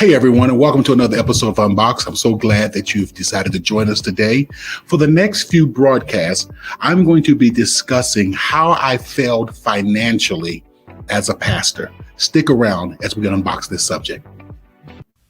Hey everyone, and welcome to another episode of Unboxed. I'm so glad that you've decided to join us today. For the next few broadcasts, I'm going to be discussing how I failed financially as a pastor. Stick around as we unbox this subject.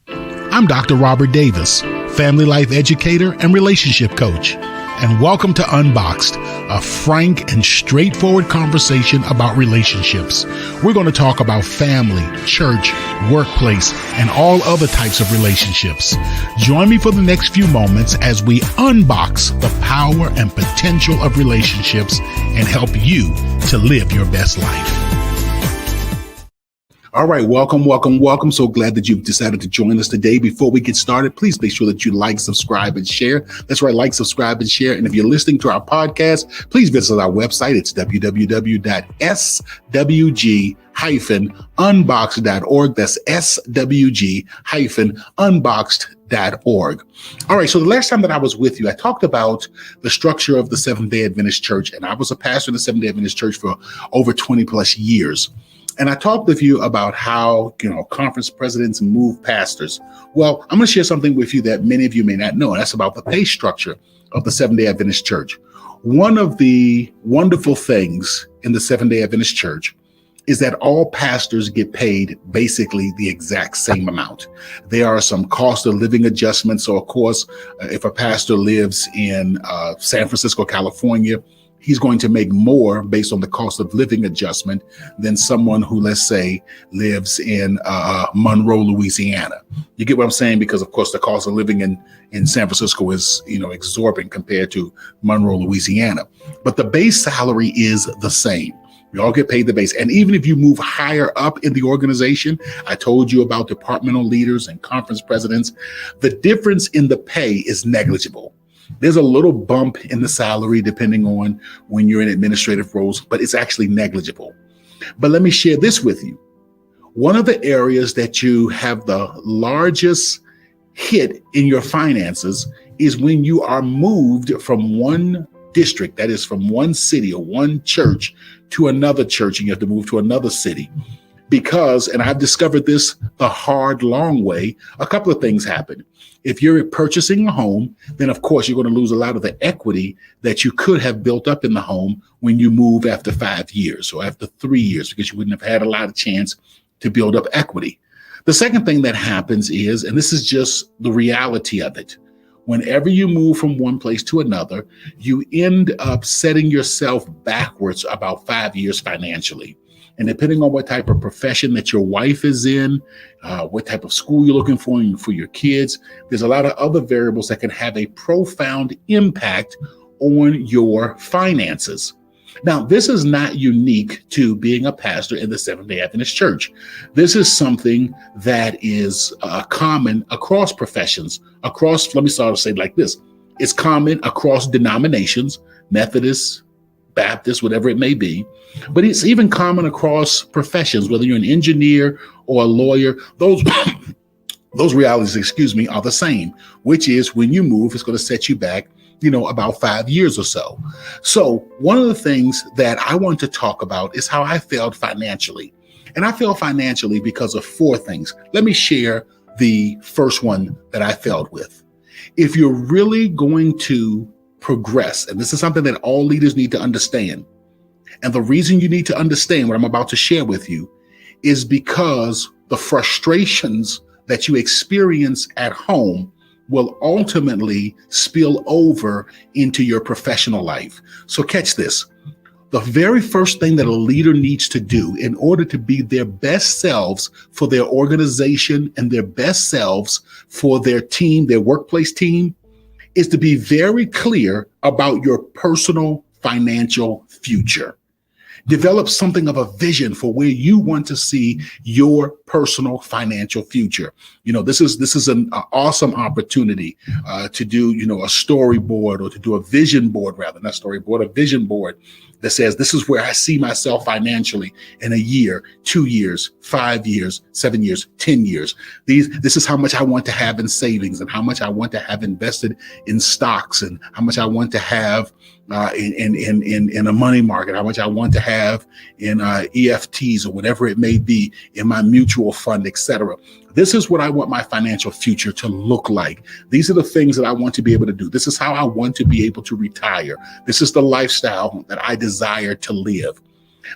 I'm Dr. Robert Davis, family life educator and relationship coach, and welcome to Unboxed, a frank and straightforward conversation about relationships. We're going to talk about family, church, workplace, and all other types of relationships. Join me for the next few moments as we unbox the power and potential of relationships and help you to live your best life. All right, welcome. So glad that you've decided to join us today. Before we get started, please make sure that you like, subscribe, and share. That's right, like, subscribe, and share. And if you're listening to our podcast, please visit our website. It's www.swg-unboxed.org. That's swg-unboxed.org. All right, so the last time that I was with you, I talked about the structure of the Seventh-day Adventist Church, and I was a pastor in the Seventh-day Adventist Church for over 20 plus years. And I talked with you about how, conference presidents move pastors. Well, I'm going to share something with you that many of you may not know, and that's about the pay structure of the Seventh-day Adventist Church. One of the wonderful things in the Seventh-day Adventist Church is that all pastors get paid basically the exact same amount. There are some cost of living adjustments. So, of course, if a pastor lives in San Francisco, California, he's going to make more based on the cost of living adjustment than someone who, let's say, lives in Monroe, Louisiana. You get what I'm saying? Because, of course, the cost of living in San Francisco is, exorbitant compared to Monroe, Louisiana. But the base salary is the same. We all get paid the base. And even if you move higher up in the organization, I told you about departmental leaders and conference presidents, the difference in the pay is negligible. There's a little bump in the salary depending on when you're in administrative roles, but it's actually negligible. But let me share this with you. One of the areas that you have the largest hit in your finances is when you are moved from one district, that is from one city or one church to another church, and you have to move to another city. Because, and I've discovered this the hard, long way, a couple of things happen. If you're purchasing a home, then of course you're going to lose a lot of the equity that you could have built up in the home when you move after 5 years or after 3 years, because you wouldn't have had a lot of chance to build up equity. The second thing that happens is, and this is just the reality of it, whenever you move from one place to another, you end up setting yourself backwards about 5 years financially. And depending on what type of profession that your wife is in, what type of school you're looking for your kids, there's a lot of other variables that can have a profound impact on your finances. Now, this is not unique to being a pastor in the Seventh-day Adventist Church. This is something that is common across professions, let me start to say it like this. It's common across denominations, Methodists, Baptist, whatever it may be, but it's even common across professions, whether you're an engineer or a lawyer, those realities, are the same, which is when you move, it's going to set you back, about 5 years or so. So one of the things that I want to talk about is how I failed financially. And I failed financially because of 4 things. Let me share the first one that I failed with. If you're really going to progress, and this is something that all leaders need to understand. And the reason you need to understand what I'm about to share with you is because the frustrations that you experience at home will ultimately spill over into your professional life. So catch this. The very first thing that a leader needs to do in order to be their best selves for their organization and their best selves for their team, their workplace team, is to be very clear about your personal financial future. Develop something of a vision for where you want to see your personal financial future. This is an awesome opportunity to do, a storyboard or to do a vision board, rather, not storyboard, a vision board that says, this is where I see myself financially in a year, 2 years, 5 years, 7 years, 10 years. This is how much I want to have in savings and how much I want to have invested in stocks and how much I want to have in a money market, how much I want to have in EFTs or whatever it may be in my mutual fund, etc. This is what I want my financial future to look like. These are the things that I want to be able to do. This is how I want to be able to retire. This is the lifestyle that I desire to live.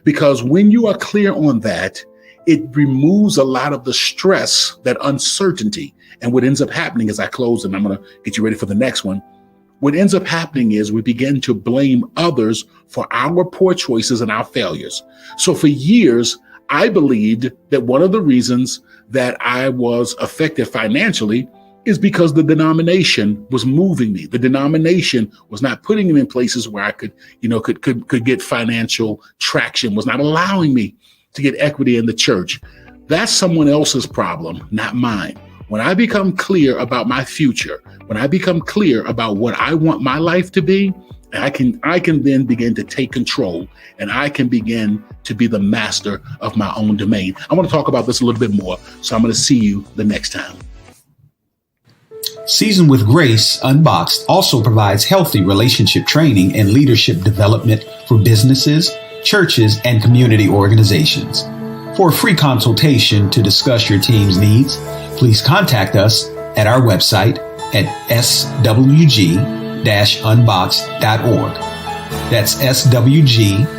Because when you are clear on that, it removes a lot of the stress, that uncertainty. And what ends up happening as I close, and I'm going to get you ready for the next one. What ends up happening is we begin to blame others for our poor choices and our failures. So for years, I believed that one of the reasons that I was affected financially is because the denomination was moving me. The denomination was not putting me in places where I could get financial traction, was not allowing me to get equity in the church. That's someone else's problem, not mine. When I become clear about my future, when I become clear about what I want my life to be, I can then begin to take control, and I can begin to be the master of my own domain. I want to talk about this a little bit more, so I'm going to see you the next time. Seasoned with Grace, Unboxed also provides healthy relationship training and leadership development for businesses, churches, and community organizations. For a free consultation to discuss your team's needs, please contact us at our website at swg-unboxed.org. That's swg-unboxed.org.